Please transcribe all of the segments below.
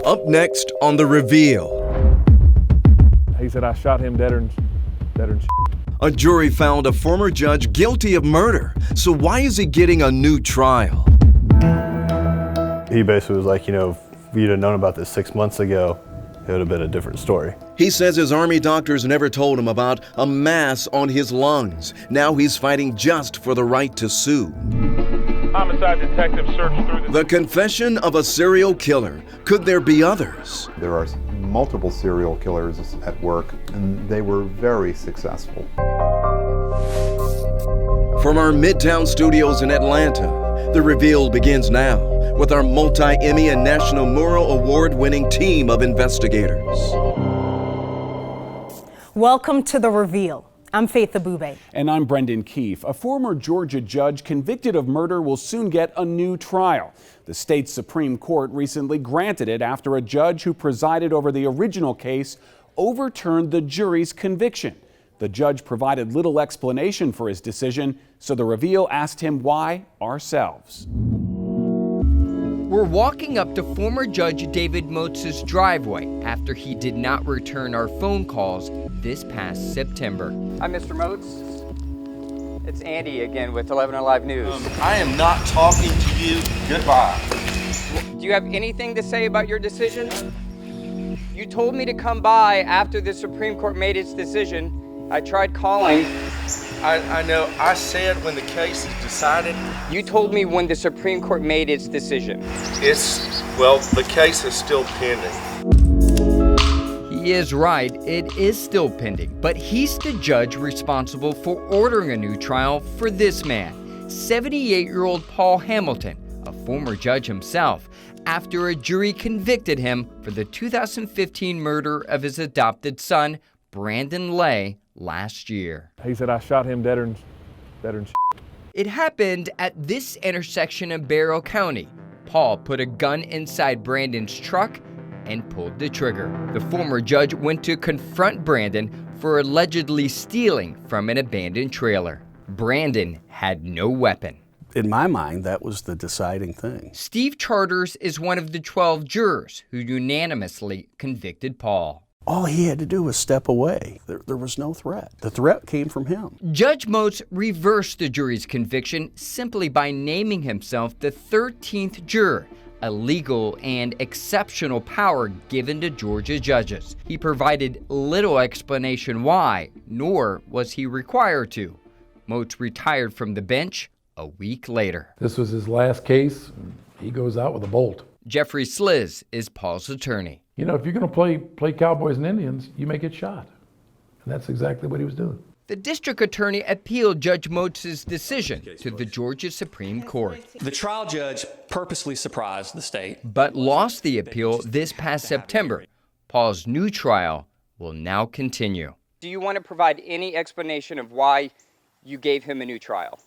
Up next on The Reveal. He said, I shot him deader than shit. A jury found a former judge guilty of murder. So why is he getting a new trial? He basically was like, if you'd have known about this 6 months ago, it would have been a different story. He says his Army doctors never told him about a mass on his lungs. Now he's fighting just for the right to sue. Homicide detective searched through The confession of a serial killer. Could there be others? There are multiple serial killers at work, and they were very successful. From our Midtown studios in Atlanta, The Reveal begins now with our multi-Emmy and National Mural Award-winning team of investigators. Welcome to The Reveal. I'm Faith Abube. And I'm Brendan Keefe. A former Georgia judge convicted of murder will soon get a new trial. The state's Supreme Court recently granted it after a judge who presided over the original case overturned the jury's conviction. The judge provided little explanation for his decision, so The Reveal asked him why ourselves. We're walking up to former Judge David Motz's driveway after he did not return our phone calls this past September. Hi, Mr. Motz. It's Andy again with 11 Alive News. I am not talking to you. Goodbye. Do you have anything to say about your decision? You told me to come by after the Supreme Court made its decision. I tried calling. I know. I said when the case is decided. You told me when the Supreme Court made its decision. The case is still pending. He is right, it is still pending, but he's the judge responsible for ordering a new trial for this man, 78-year-old Paul Hamilton, a former judge himself, after a jury convicted him for the 2015 murder of his adopted son, Brandon Lay, last year. He said, I shot him deader than shit. It happened at this intersection in Barrow County. Paul put a gun inside Brandon's truck and pulled the trigger. The former judge went to confront Brandon for allegedly stealing from an abandoned trailer. Brandon had no weapon. In my mind, that was the deciding thing. Steve Charters is one of the 12 jurors who unanimously convicted Paul. All he had to do was step away. There was no threat. The threat came from him. Judge Motz reversed the jury's conviction simply by naming himself the 13th juror, a legal and exceptional power given to Georgia judges. He provided little explanation why, nor was he required to. Motz retired from the bench a week later. This was his last case. He goes out with a bolt. Jeffrey Sliz is Paul's attorney. If you're going to play cowboys and Indians, you may get shot. And that's exactly what he was doing. The district attorney appealed Judge Motz's decision to the Georgia Supreme Court. The trial judge purposely surprised the state, but lost the appeal this past September. Paul's new trial will now continue. Do you want to provide any explanation of why you gave him a new trial?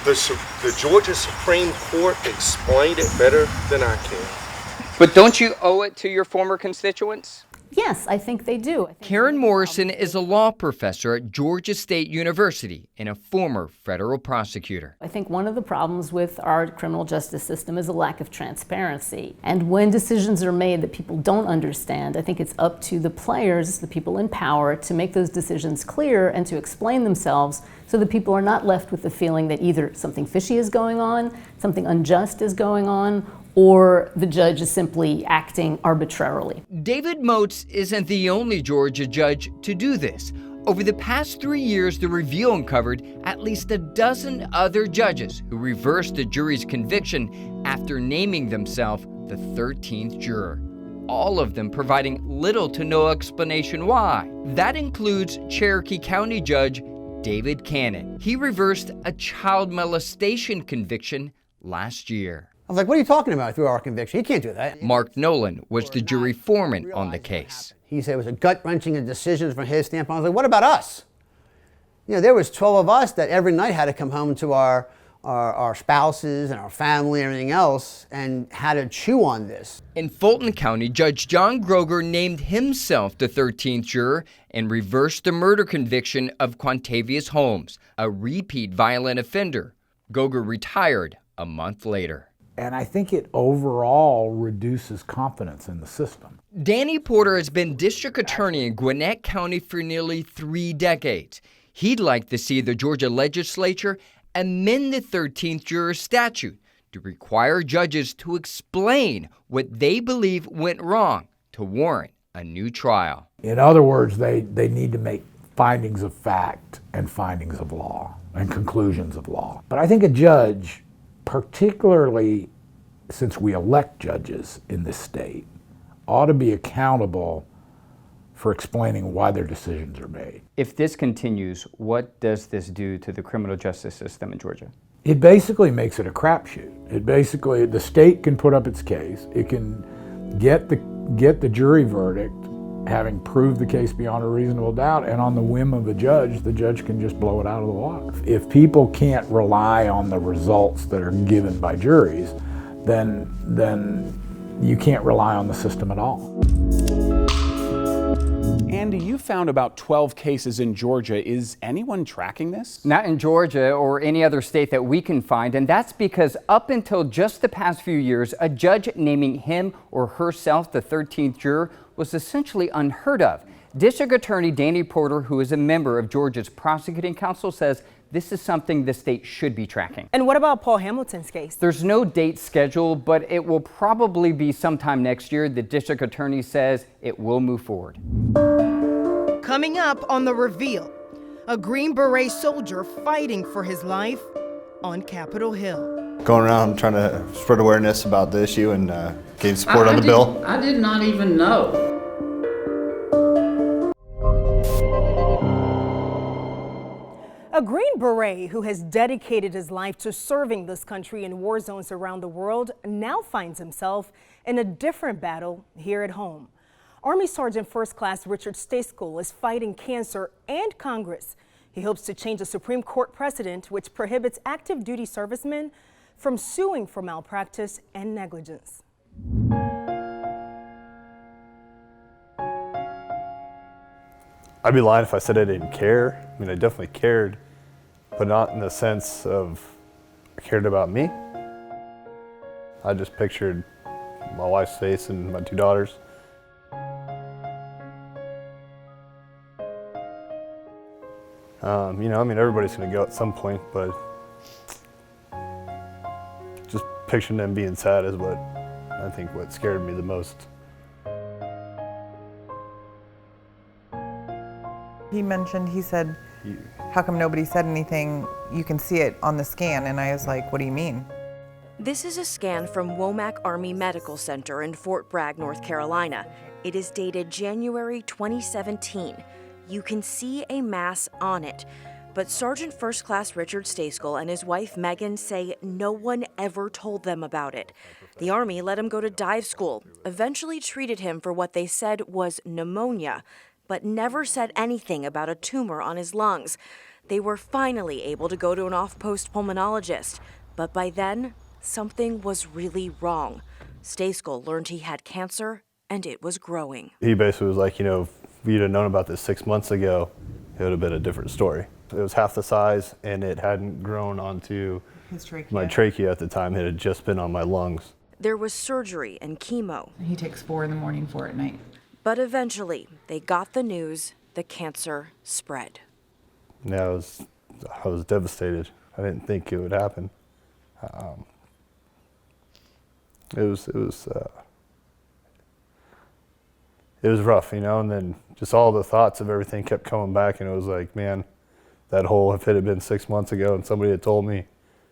The Georgia Supreme Court explained it better than I can. But don't you owe it to your former constituents? Yes, I think they do. Karen Morrison is a law professor at Georgia State University and a former federal prosecutor. I think one of the problems with our criminal justice system is a lack of transparency. And when decisions are made that people don't understand, I think it's up to the players, the people in power, to make those decisions clear and to explain themselves so that people are not left with the feeling that either something fishy is going on, something unjust is going on, or the judge is simply acting arbitrarily. David Motz isn't the only Georgia judge to do this. Over the past 3 years, The Reveal uncovered at least a dozen other judges who reversed the jury's conviction after naming themselves the 13th juror. All of them providing little to no explanation why. That includes Cherokee County Judge David Cannon. He reversed a child molestation conviction last year. I was like, what are you talking about through our conviction? He can't do that. Mark Nolan was the jury foreman on the case. He said it was a gut-wrenching decision from his standpoint. I was like, what about us? There was 12 of us that every night had to come home to our spouses and our family and everything else and had to chew on this. In Fulton County, Judge John Groger named himself the 13th juror and reversed the murder conviction of Quantavious Holmes, a repeat violent offender. Groger retired a month later. And I think it overall reduces confidence in the system. Danny Porter has been district attorney in Gwinnett County for nearly 3 decades. He'd like to see the Georgia legislature amend the 13th juror statute to require judges to explain what they believe went wrong to warrant a new trial. In other words, they need to make findings of fact and findings of law and conclusions of law. But I think a judge, particularly since we elect judges in this state, ought to be accountable for explaining why their decisions are made. If this continues, what does this do to the criminal justice system in Georgia? It basically makes it a crapshoot. It basically, the state can put up its case, it can get the jury verdict, having proved the case beyond a reasonable doubt, and on the whim of the judge can just blow it out of the water. If people can't rely on the results that are given by juries, then you can't rely on the system at all. Andy, you found about 12 cases in Georgia. Is anyone tracking this? Not in Georgia or any other state that we can find, and that's because up until just the past few years, a judge naming him or herself the 13th juror was essentially unheard of. District Attorney Danny Porter, who is a member of Georgia's prosecuting council, says this is something the state should be tracking. And what about Paul Hamilton's case? There's no date scheduled, but it will probably be sometime next year. The district attorney says it will move forward. Coming up on The Reveal, a Green Beret soldier fighting for his life on Capitol Hill. Going around trying to spread awareness about the issue and gain support on the bill. I did not even know. A Green Beret who has dedicated his life to serving this country in war zones around the world now finds himself in a different battle here at home. Army Sergeant First Class Richard Stayskool is fighting cancer and Congress. He hopes to change a Supreme Court precedent which prohibits active duty servicemen from suing for malpractice and negligence. I'd be lying if I said I didn't care. I mean, I definitely cared, but not in the sense of I cared about me. I just pictured my wife's face and my 2 daughters. Everybody's going to go at some point, but just picturing them being sad is what scared me the most. He said, how come nobody said anything? You can see it on the scan. And I was like, what do you mean? This is a scan from Womack Army Medical Center in Fort Bragg, North Carolina. It is dated January 2017. You can see a mass on it. But Sergeant First Class Richard Stayskool and his wife Megan say no one ever told them about it. The Army let him go to dive school, eventually treated him for what they said was pneumonia, but never said anything about a tumor on his lungs. They were finally able to go to an off-post pulmonologist, but by then, something was really wrong. Stayskool learned he had cancer, and it was growing. He basically was like, if you'd have known about this 6 months ago, it would have been a different story. It was half the size, and it hadn't grown onto my trachea at the time. It had just been on my lungs. There was surgery and chemo. He takes 4 in the morning, 4 at night. But eventually, they got the news the cancer spread. Yeah, I was devastated. I didn't think it would happen. It was rough, and then just all the thoughts of everything kept coming back, and it was like, man, that whole, if it had been 6 months ago and somebody had told me.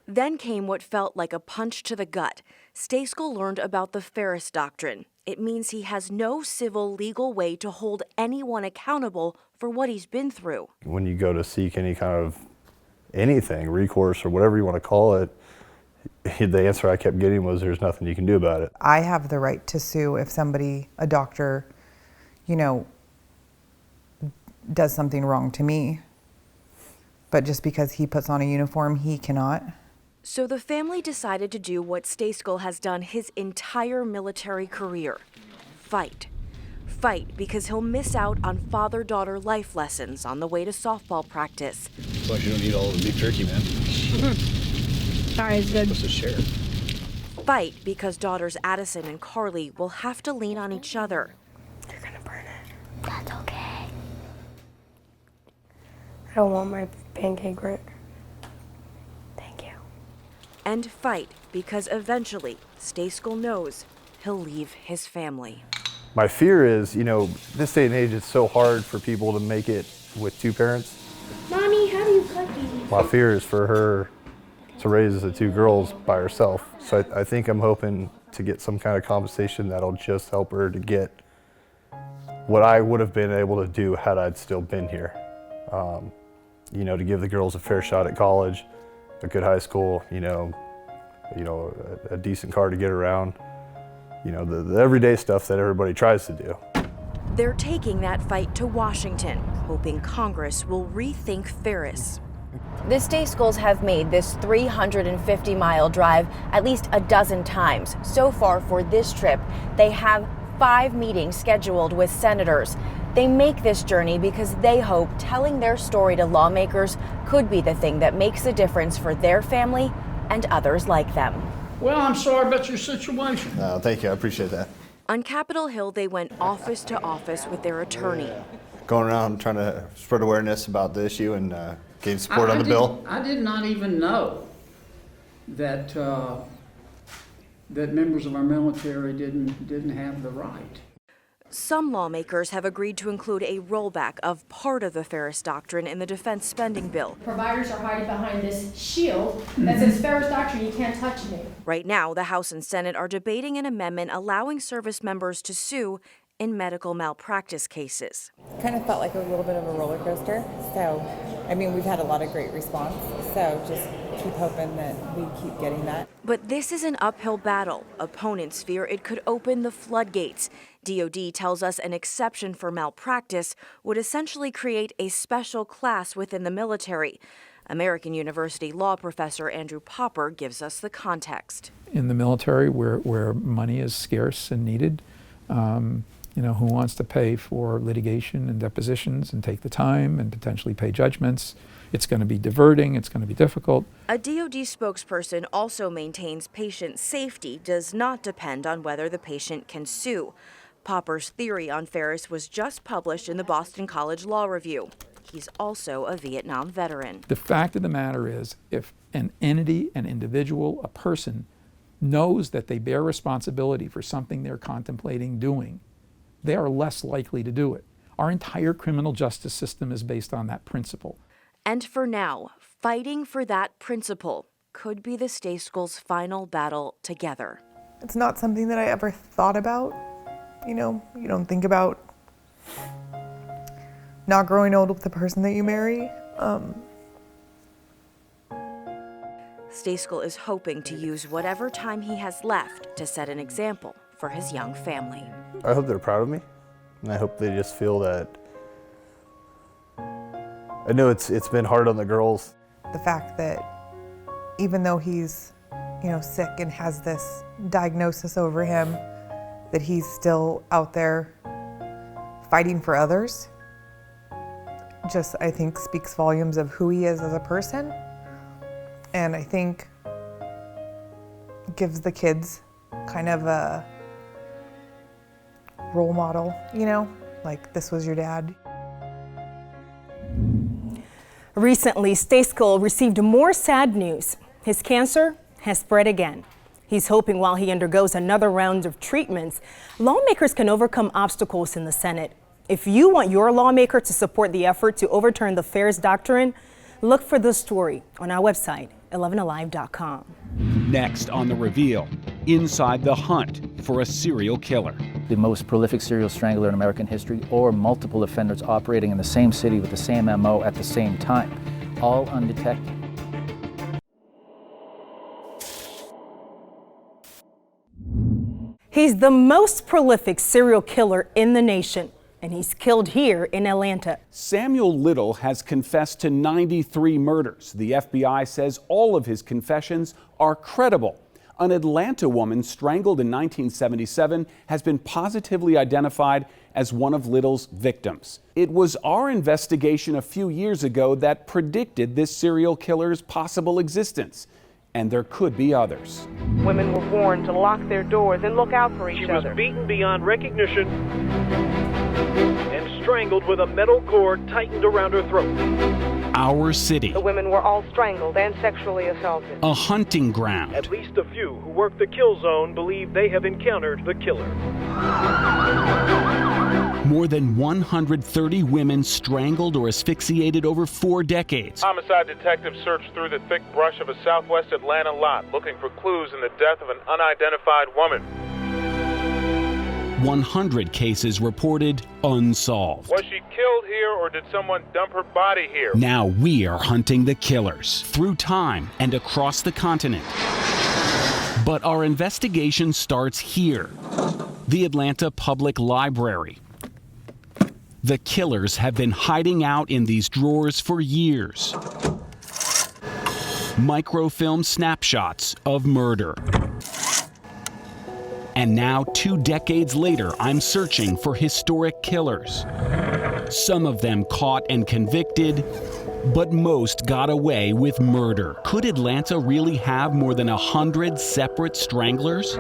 Then came what felt like a punch to the gut. Stayskool learned about the Feres Doctrine. It means he has no civil legal way to hold anyone accountable for what he's been through. When you go to seek any kind of anything, recourse or whatever you want to call it, the answer I kept getting was there's nothing you can do about it. I have the right to sue if somebody, a doctor, does something wrong to me. But just because he puts on a uniform, he cannot. So the family decided to do what Stayskool has done his entire military career. Fight. Fight because he'll miss out on father-daughter life lessons on the way to softball practice. Plus you don't need all the beef jerky, man. All right, it's good. Supposed to share. fight because daughters Addison and Carly will have to lean on each other. You're gonna burn it. That's okay. I don't want my pancake bread. Thank you. And fight because eventually Stayskell knows he'll leave his family. My fear is, this day and age, it's so hard for people to make it with two parents. Mommy, how do you cookie? My fear is for her to raise the two girls by herself. So I think I'm hoping to get some kind of compensation that'll just help her to get what I would have been able to do had I still been here. To give the girls a fair shot at college, a good high school, a decent car to get around, the everyday stuff that everybody tries to do. They're taking that fight to Washington, hoping Congress will rethink Feres. The Stayskulls have made this 350-mile drive at least a dozen times. So far for this trip, they have 5 meetings scheduled with senators. They make this journey because they hope telling their story to lawmakers could be the thing that makes a difference for their family and others like them. Well, I'm sorry about your situation. Thank you, I appreciate that. On Capitol Hill, they went office to office with their attorney. Going around trying to spread awareness about the issue and gain support on the bill. I did not even know that that members of our military didn't have the right. Some lawmakers have agreed to include a rollback of part of the Feres Doctrine in the defense spending bill. Providers are hiding behind this shield that says Feres Doctrine, you can't touch me. Right now, the House and Senate are debating an amendment allowing service members to sue in medical malpractice cases. Kind of felt like a little bit of a roller coaster. So, we've had a lot of great response. So just keep hoping that we keep getting that. But this is an uphill battle. Opponents fear it could open the floodgates. DoD tells us an exception for malpractice would essentially create a special class within the military. American University law professor Andrew Popper gives us the context. In the military, where money is scarce and needed, who wants to pay for litigation and depositions and take the time and potentially pay judgments? It's going to be diverting, it's going to be difficult. A DoD spokesperson also maintains patient safety does not depend on whether the patient can sue. Popper's theory on Feres was just published in the Boston College Law Review. He's also a Vietnam veteran. The fact of the matter is, if an entity, an individual, a person knows that they bear responsibility for something they're contemplating doing, they are less likely to do it. Our entire criminal justice system is based on that principle. And for now, fighting for that principle could be the Stayskulls' final battle together. It's not something that I ever thought about. You don't think about not growing old with the person that you marry. Stayskell is hoping to use whatever time he has left to set an example for his young family. I hope they're proud of me, and I hope they just feel that. I know it's been hard on the girls. The fact that even though he's, sick and has this diagnosis over him, that he's still out there fighting for others, just, I think, speaks volumes of who he is as a person. And I think gives the kids kind of a role model, like this was your dad. Recently, Stayskell received more sad news. His cancer has spread again. He's hoping while he undergoes another round of treatments, lawmakers can overcome obstacles in the Senate. If you want your lawmaker to support the effort to overturn the Feres Doctrine, look for this story on our website, 11alive.com. Next on The Reveal, inside the hunt for a serial killer. The most prolific serial strangler in American history, or multiple offenders operating in the same city with the same MO at the same time, all undetected. He's the most prolific serial killer in the nation, and he's killed here in Atlanta. Samuel Little has confessed to 93 murders. The FBI says all of his confessions are credible. An Atlanta woman strangled in 1977 has been positively identified as one of Little's victims. It was our investigation a few years ago that predicted this serial killer's possible existence. and there could be others. Women were warned to lock their doors and look out for each other. She was beaten beyond recognition and strangled with a metal cord tightened around her throat. Our city, The women were all strangled and sexually assaulted. a hunting ground. At least a few who work the kill zone believe they have encountered the killer. More than 130 women strangled or asphyxiated over 4 decades. Homicide detectives searched through the thick brush of a southwest Atlanta lot looking for clues in the death of an unidentified woman. 100 cases reported unsolved. Was she killed here or did someone dump her body here? Now we are hunting the killers through time and across the continent. But our investigation starts here, the Atlanta Public Library. The killers have been hiding out in these drawers for years. Microfilm snapshots of murder. And now, 2 decades later, I'm searching for historic killers. Some of them caught and convicted, but most got away with murder. Could Atlanta really have more than 100 separate stranglers?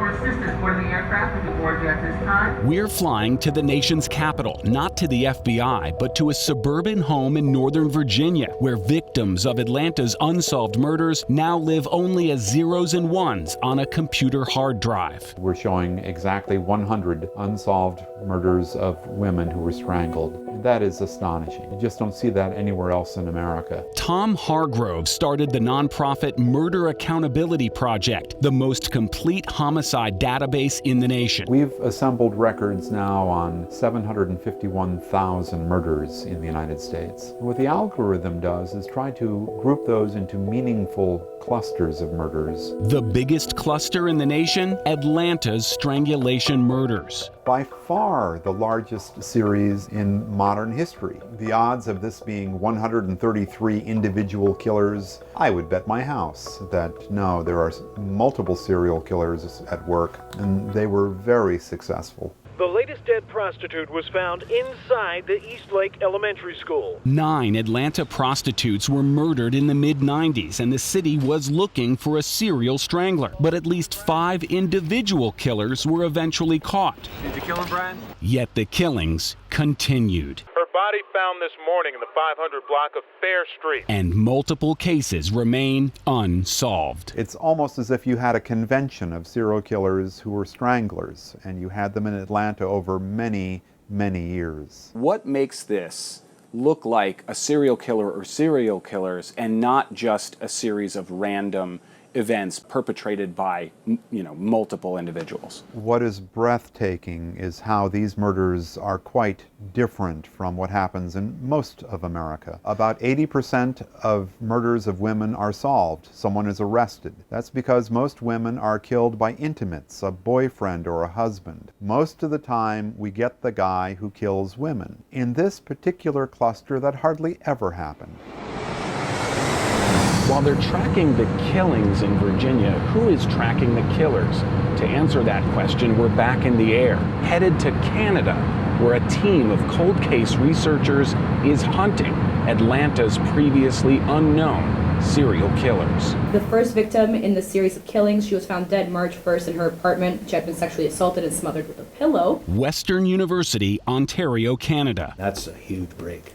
We're flying to the nation's capital, not to the FBI, but to a suburban home in Northern Virginia, where victims of Atlanta's unsolved murders now live only as zeros and ones on a computer hard drive. We're showing exactly 100 unsolved murders of women who were strangled. That is astonishing. You just don't see that anywhere else in America. Tom Hargrove started the nonprofit Murder Accountability Project, the most complete homicide database in the nation. We've assembled records now on 751,000 murders in the United States. What the algorithm does is try to group those into meaningful clusters of murders. The biggest cluster in the nation? Atlanta's strangulation murders. By far the largest series in modern history. The odds of this being 133 individual killers, I would bet my house that no, there are multiple serial killers at work, and they were very successful. The latest dead prostitute was found inside the Eastlake Elementary School. 9 Atlanta prostitutes were murdered in the mid-90s, and the city was looking for a serial strangler. But at least 5 individual killers were eventually caught. Did you kill him, Brian? Yet the killings continued. Her body found this morning in the 500 block of Fair Street. And multiple cases remain unsolved. It's almost as if you had a convention of serial killers who were stranglers, and you had them in Atlanta over many, many years. What makes this look like a serial killer or serial killers and not just a series of random events perpetrated by, multiple individuals? What is breathtaking is how these murders are quite different from what happens in most of America. About 80% of murders of women are solved. Someone is arrested. That's because most women are killed by intimates, a boyfriend or a husband. Most of the time, we get the guy who kills women. In this particular cluster, that hardly ever happened. While they're tracking the killings in Virginia, who is tracking the killers? To answer that question, we're back in the air, headed to Canada, where a team of cold case researchers is hunting Atlanta's previously unknown serial killers. The first victim in the series of killings, she was found dead March 1st in her apartment. She had been sexually assaulted and smothered with a pillow. Western University, Ontario, Canada. That's a huge break,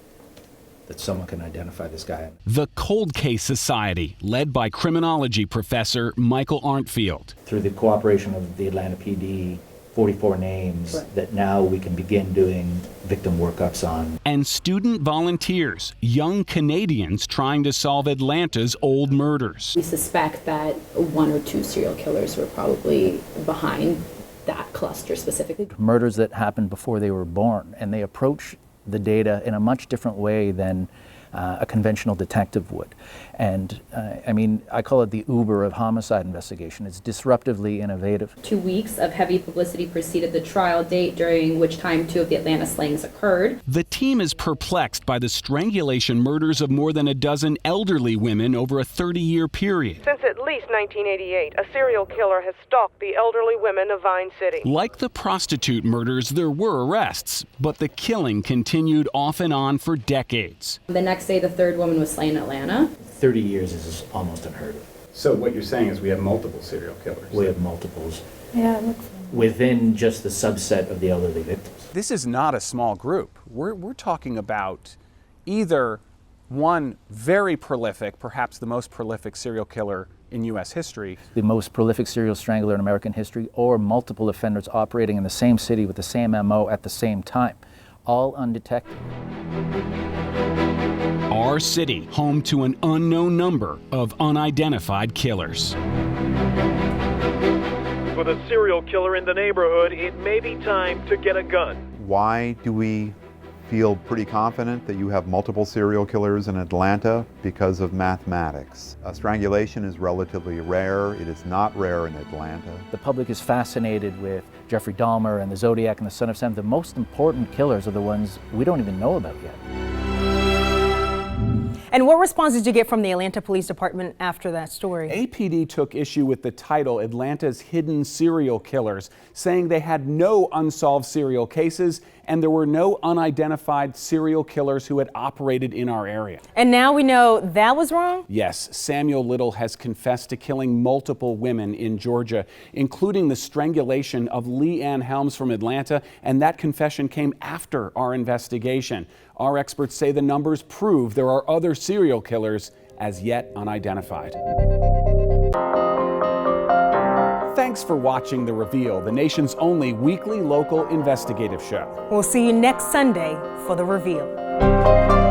that someone can identify this guy. The Cold Case Society, led by criminology professor Michael Arntfield. Through the cooperation of the Atlanta PD, 44 names Right. that now we can begin doing victim workups on. And student volunteers, young Canadians trying to solve Atlanta's old murders. We suspect that 1 or 2 serial killers were probably behind that cluster specifically. Murders that happened before they were born, and they approach the data in a much different way than a conventional detective would. And I call it the Uber of homicide investigation. It's disruptively innovative. 2 weeks of heavy publicity preceded the trial date, during which time 2 of the Atlanta slayings occurred. The team is perplexed by the strangulation murders of more than a dozen elderly women over a 30-year period. Since at least 1988, a serial killer has stalked the elderly women of Vine City. Like the prostitute murders, there were arrests, but the killing continued off and on for decades. The next day, the 3rd woman was slain in Atlanta. 30 years is almost unheard of. So what you're saying is we have multiple serial killers? We have multiples. Yeah, it looks within just the subset of the elderly victims. This is not a small group. We're talking about either one very prolific, perhaps the most prolific serial killer in U.S. history. The most prolific serial strangler in American history, or multiple offenders operating in the same city with the same MO at the same time, all undetected. Our city, home to an unknown number of unidentified killers. With a serial killer in the neighborhood, it may be time to get a gun. Why do we feel pretty confident that you have multiple serial killers in Atlanta? Because of mathematics. Strangulation is relatively rare. It is not rare in Atlanta. The public is fascinated with Jeffrey Dahmer and the Zodiac and the Son of Sam. The most important killers are the ones we don't even know about yet. And what response did you get from the Atlanta Police Department after that story? APD took issue with the title, Atlanta's Hidden Serial Killers, saying they had no unsolved serial cases and there were no unidentified serial killers who had operated in our area. And now we know that was wrong? Yes, Samuel Little has confessed to killing multiple women in Georgia, including the strangulation of Lee Ann Helms from Atlanta, and that confession came after our investigation. Our experts say the numbers prove there are other serial killers as yet unidentified. Thanks for watching The Reveal, the nation's only weekly local investigative show. We'll see you next Sunday for The Reveal.